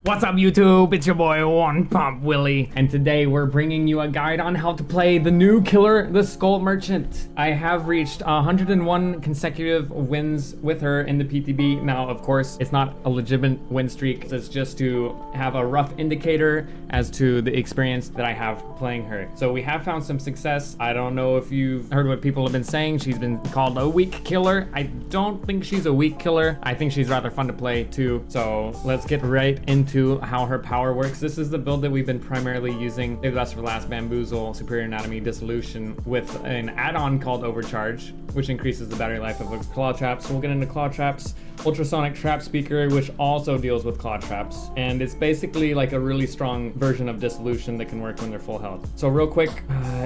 What's up YouTube, it's your boy onepumpwillie, and today we're bringing you a guide on how to play the new killer, the Skull Merchant. I have reached 101 consecutive wins with her in the PTB. Now of course it's not a legitimate win streak, it's just to have a rough indicator as to the experience that I have playing her. So we have found some success. I don't know if you've heard what people have been saying. She's been called a weak killer. I don't think she's a weak killer. I think she's rather fun to play too. So let's get right into how her power works. This is the build that we've been primarily using. Save the best for last: Bamboozle, Superior Anatomy, Dissolution, with an add-on called Overcharge, which increases the battery life of a claw trap. So we'll get into claw traps. Ultrasonic trap speaker, which also deals with claw traps, and it's basically like a really strong version of Dissolution that can work when they're full health. So real quick,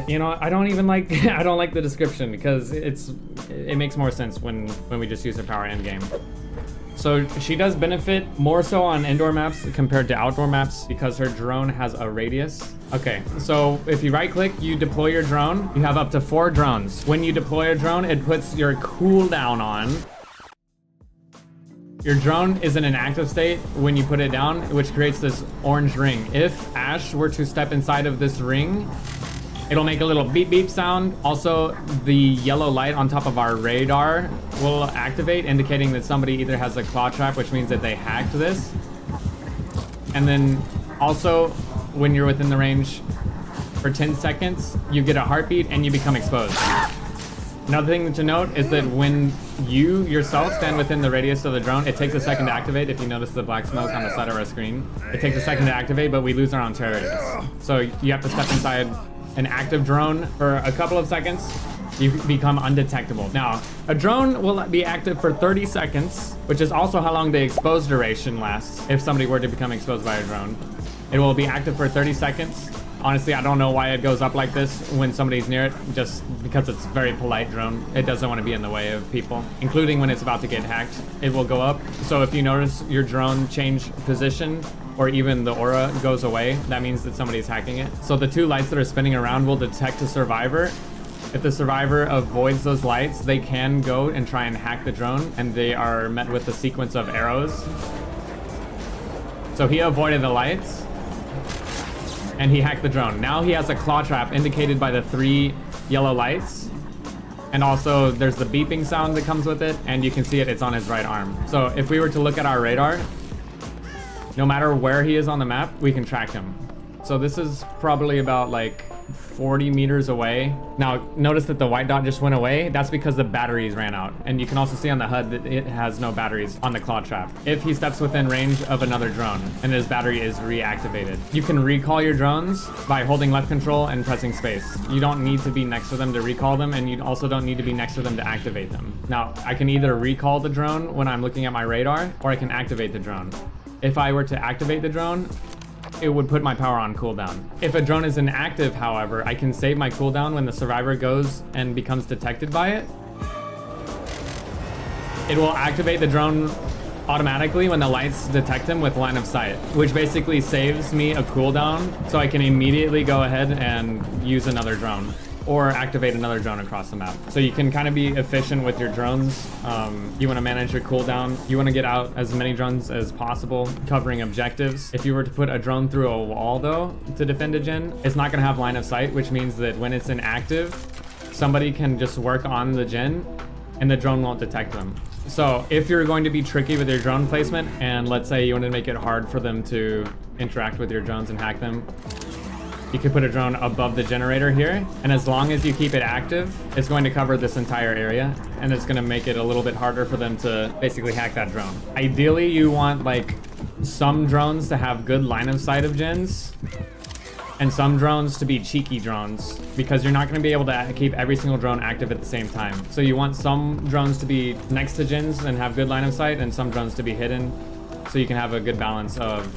you know, I don't even like I don't like the description because it makes more sense when we just use her power endgame. So she does benefit more so on indoor maps compared to outdoor maps because her drone has a radius. Okay, so if you right click, you deploy your drone. You have up to 4 drones. When you deploy a drone, it puts your cooldown on. Your drone is in an active state when you put it down, which creates this orange ring. If Ash were to step inside of this ring, it'll make a little beep beep sound. Also, the yellow light on top of our radar will activate, indicating that somebody either has a claw trap, which means that they hacked this. And then also, when you're within the range for 10 seconds, you get a heartbeat and you become exposed. Another thing to note is that when you yourself stand within the radius of the drone, it takes a second to activate. If you notice the black smoke on the side of our screen, it takes a second to activate, but we lose our own terrorists. So you have to step inside an active drone for a couple of seconds. You become undetectable. Now, a drone will be active for 30 seconds, which is also how long the expose duration lasts if somebody were to become exposed by a drone. It will be active for 30 seconds. Honestly, I don't know why it goes up like this when somebody's near it, just because it's a very polite drone. It doesn't want to be in the way of people, including when it's about to get hacked. It will go up. So if you notice your drone change position, or even the aura goes away, that means that somebody's hacking it. So the 2 lights that are spinning around will detect a survivor. If the survivor avoids those lights, they can go and try and hack the drone, and they are met with a sequence of arrows. So he avoided the lights, and he hacked the drone. Now he has a claw trap indicated by the 3 yellow lights. And also there's the beeping sound that comes with it, and you can see it's on his right arm. So if we were to look at our radar, no matter where he is on the map, we can track him. So this is probably about like 40 meters away. Now notice that the white dot just went away. That's because the batteries ran out. And you can also see on the HUD that it has no batteries on the claw trap. If he steps within range of another drone and his battery is reactivated, you can recall your drones by holding left control and pressing space. You don't need to be next to them to recall them, and you also don't need to be next to them to activate them. Now I can either recall the drone when I'm looking at my radar, or I can activate the drone. If I were to activate the drone, it would put my power on cooldown. If a drone is inactive, however, I can save my cooldown when the survivor goes and becomes detected by it. It will activate the drone automatically when the lights detect him with line of sight, which basically saves me a cooldown, so I can immediately go ahead and use another drone or activate another drone across the map. So you can kind of be efficient with your drones. You want to manage your cooldown. You want to get out as many drones as possible, covering objectives. If you were to put a drone through a wall though to defend a gen, it's not going to have line of sight, which means that when it's inactive, somebody can just work on the gen and the drone won't detect them. So if you're going to be tricky with your drone placement, and let's say you want to make it hard for them to interact with your drones and hack them, you can put a drone above the generator here, and as long as you keep it active, it's going to cover this entire area, and it's going to make it a little bit harder for them to basically hack that drone. Ideally, you want like some drones to have good line of sight of gens, and some drones to be cheeky drones, because you're not going to be able to keep every single drone active at the same time. So you want some drones to be next to gens and have good line of sight, and some drones to be hidden, so you can have a good balance of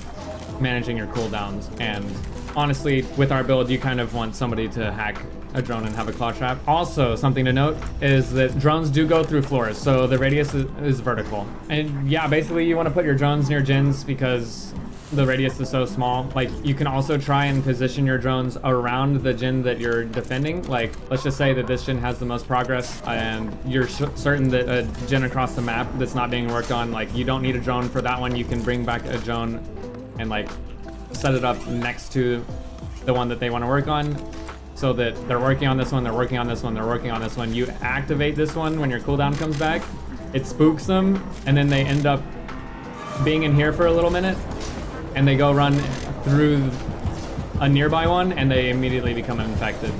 managing your cooldowns. And honestly, with our build, you kind of want somebody to hack a drone and have a claw trap. Also, something to note is that drones do go through floors, so the radius is vertical. And yeah, basically you want to put your drones near gens because the radius is so small. Like, you can also try and position your drones around the gen that you're defending. Like, let's just say that this gen has the most progress and you're certain that a gen across the map that's not being worked on, like, you don't need a drone for that one. You can bring back a drone and like set it up next to the one that they want to work on, so that they're working on this one, they're working on this one, they're working on this one. You activate this one when your cooldown comes back, it spooks them, and then they end up being in here for a little minute, and they go run through a nearby one, and they immediately become infected,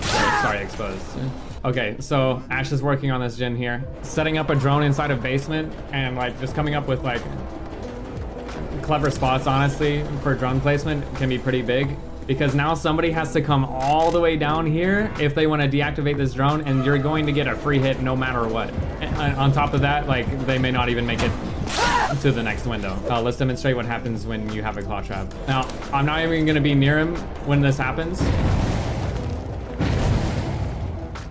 sorry, exposed. Okay, so Ash is working on this gen here, setting up a drone inside a basement, and like just coming up with like clever spots, honestly, for drone placement can be pretty big, because now somebody has to come all the way down here if they want to deactivate this drone, and you're going to get a free hit no matter what. And on top of that, like, they may not even make it to the next window. Let's demonstrate what happens when you have a claw trap. Now, I'm not even going to be near him when this happens.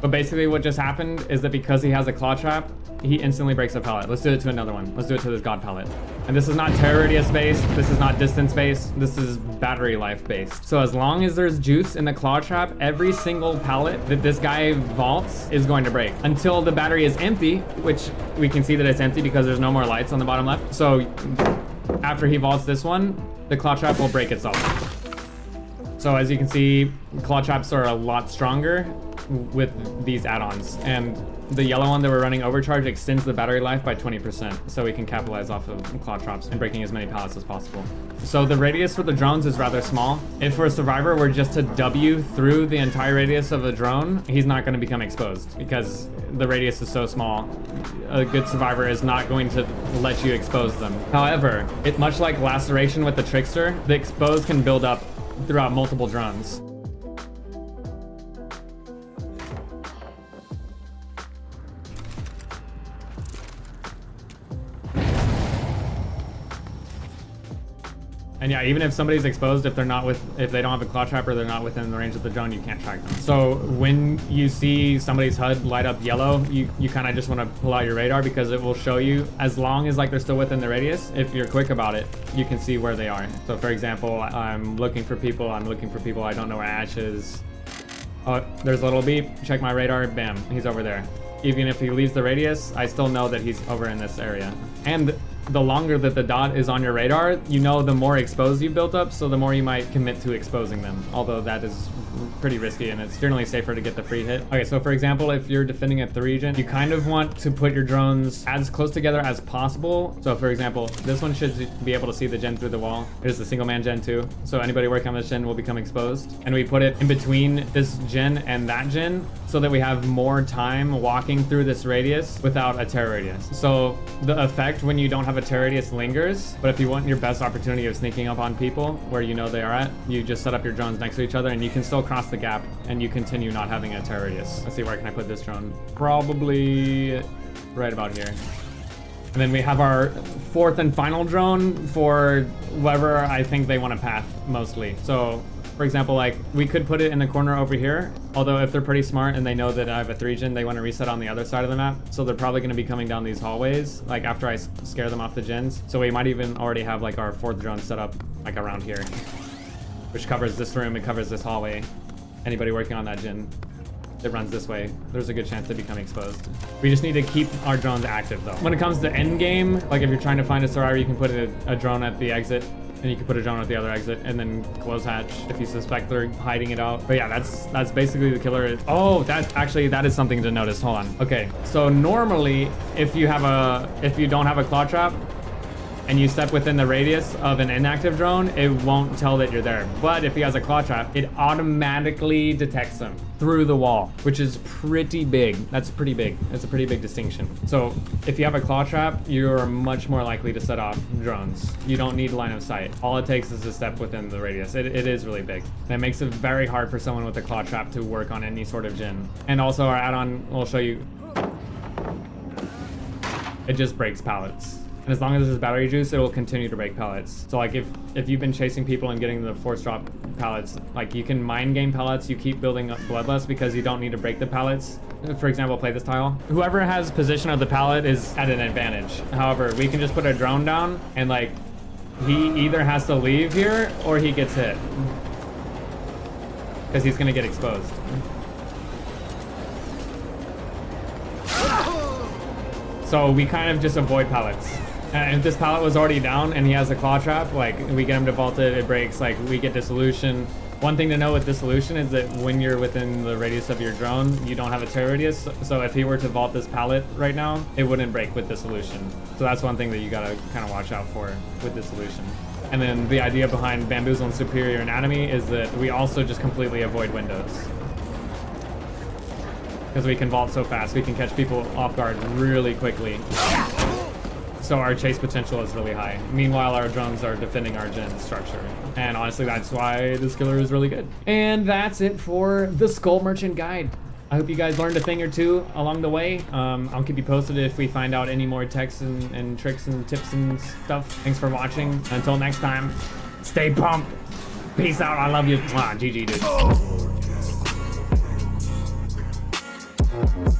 But basically what just happened is that because he has a claw trap, he instantly breaks a pallet. Let's do it to another one. Let's do it to this god pallet. And this is not terror radius based. This is not distance based. This is battery life based. So as long as there's juice in the claw trap, every single pallet that this guy vaults is going to break until the battery is empty, which we can see that it's empty because there's no more lights on the bottom left. So after he vaults this one, the claw trap will break itself. So as you can see, claw traps are a lot stronger with these add-ons, and the yellow one that we're running overcharge extends the battery life by 20%, so we can capitalize off of claw traps and breaking as many pallets as possible. So the radius for the drones is rather small. If for a survivor we're just to W through the entire radius of a drone, he's not going to become exposed because the radius is so small. A good survivor is not going to let you expose them. However, it much like laceration with the trickster, the expose can build up throughout multiple drones. And yeah, even if somebody's exposed, if they don't have a claw trap or they're not within the range of the drone, you can't track them. So when you see somebody's HUD light up yellow, you kind of just want to pull out your radar, because it will show you, as long as like they're still within the radius, if you're quick about it, you can see where they are. So for example, I'm looking for people, I don't know where Ash is. Oh, there's a little beep, check my radar, bam, he's over there. Even if he leaves the radius, I still know that he's over in this area. And the longer that the dot is on your radar, you know the more exposed you've built up, so the more you might commit to exposing them. Although that is pretty risky, and it's generally safer to get the free hit. Okay, so for example, if you're defending a 3-gen, you kind of want to put your drones as close together as possible. So for example, this one should be able to see the gen through the wall. It is the single man gen too. So anybody working on this gen will become exposed. And we put it in between this gen and that gen, so that we have more time walking through this radius without a terror radius. So the effect when you don't have a terror radius lingers, but if you want your best opportunity of sneaking up on people where you know they are at, you just set up your drones next to each other, and you can still cross the gap and you continue not having a terror radius. Let's see, where can I put this drone? Probably right about here. And then we have our fourth and final drone for whoever I think they want to path mostly. So for example, like, we could put it in the corner over here, although if they're pretty smart and they know that I have a 3-gen, they want to reset on the other side of the map, so they're probably going to be coming down these hallways, like, after I scare them off the gens. So we might even already have, like, our 4th drone set up, like, around here, which covers this room, it covers this hallway. Anybody working on that gen that runs this way, there's a good chance to become exposed. We just need to keep our drones active, though. When it comes to endgame, like, if you're trying to find a survivor, you can put a drone at the exit, and you can put a drone at the other exit, and then close hatch if you suspect they're hiding it out. But yeah, that's basically the killer. Oh, that is something to notice. Hold on. Okay, so normally if you don't have a claw trap and you step within the radius of an inactive drone, it won't tell that you're there. But if he has a claw trap, it automatically detects him through the wall, which is pretty big. That's pretty big. It's a pretty big distinction. So if you have a claw trap, you're much more likely to set off drones. You don't need line of sight. All it takes is to step within the radius. It is really big. And it makes it very hard for someone with a claw trap to work on any sort of gen. And also our add-on will show you, it just breaks pallets. And as long as there's battery juice, it will continue to break pallets. So like if you've been chasing people and getting the force drop pallets, like, you can mind game pallets, you keep building up bloodlust because you don't need to break the pallets. For example, play this tile. Whoever has position of the pallet is at an advantage. However, we can just put a drone down and, like, he either has to leave here or he gets hit, because he's gonna get exposed. So we kind of just avoid pallets. And if this pallet was already down and he has a claw trap, like we get him to vault it, it breaks, like we get Dissolution. One thing to know with Dissolution is that when you're within the radius of your drone, you don't have a tear radius. So if he were to vault this pallet right now, it wouldn't break with Dissolution. So that's one thing that you gotta kind of watch out for with Dissolution. And then the idea behind Bamboozle and Superior Anatomy is that we also just completely avoid windows. Because we can vault so fast, we can catch people off guard really quickly. So our chase potential is really high. Meanwhile, our drones are defending our gen structure. And honestly, that's why this killer is really good. And that's it for the Skull Merchant Guide. I hope you guys learned a thing or two along the way. I'll keep you posted if we find out any more techs and tricks and tips and stuff. Thanks for watching. Until next time, stay pumped. Peace out. I love you. GG, dude.